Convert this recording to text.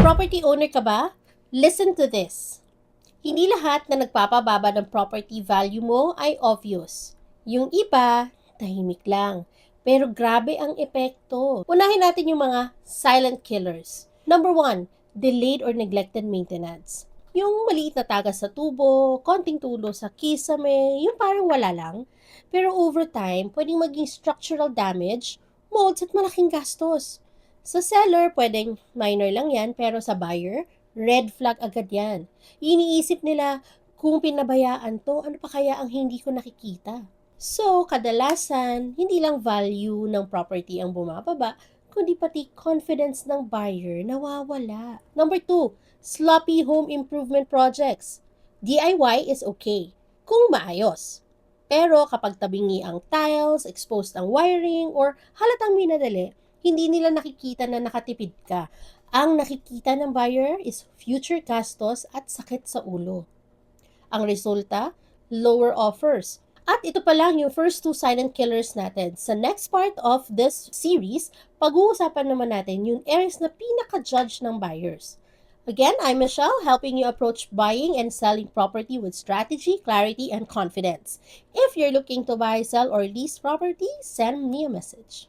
Property owner ka ba? Listen to this. Hindi lahat na nagpapababa ng property value mo ay obvious. Yung iba, tahimik lang. Pero grabe ang epekto. Unahin natin yung mga silent killers. Number 1, delayed or neglected maintenance. Yung maliit na tagas sa tubo, konting tulo sa kisame, yung parang wala lang. Pero over time, pwedeng maging structural damage, molds at malaking gastos. Sa seller, pwedeng minor lang yan, pero sa buyer, red flag agad yan. Iniisip nila, kung pinabayaan to, ano pa kaya ang hindi ko nakikita? So, kadalasan, hindi lang value ng property ang bumababa, kundi pati confidence ng buyer nawawala. Number 2, sloppy home improvement projects. DIY is okay, kung maayos. Pero kapag tabingi ang tiles, exposed ang wiring, or halatang minadali, hindi nila nakikita na nakatipid ka. Ang nakikita ng buyer is future gastos at sakit sa ulo. Ang resulta, lower offers. At ito pa lang yung first two silent killers natin. Sa next part of this series, pag-uusapan naman natin yung areas na pinaka-judge ng buyers. Again, I'm Michelle, helping you approach buying and selling property with strategy, clarity, and confidence. If you're looking to buy, sell, or lease property, send me a message.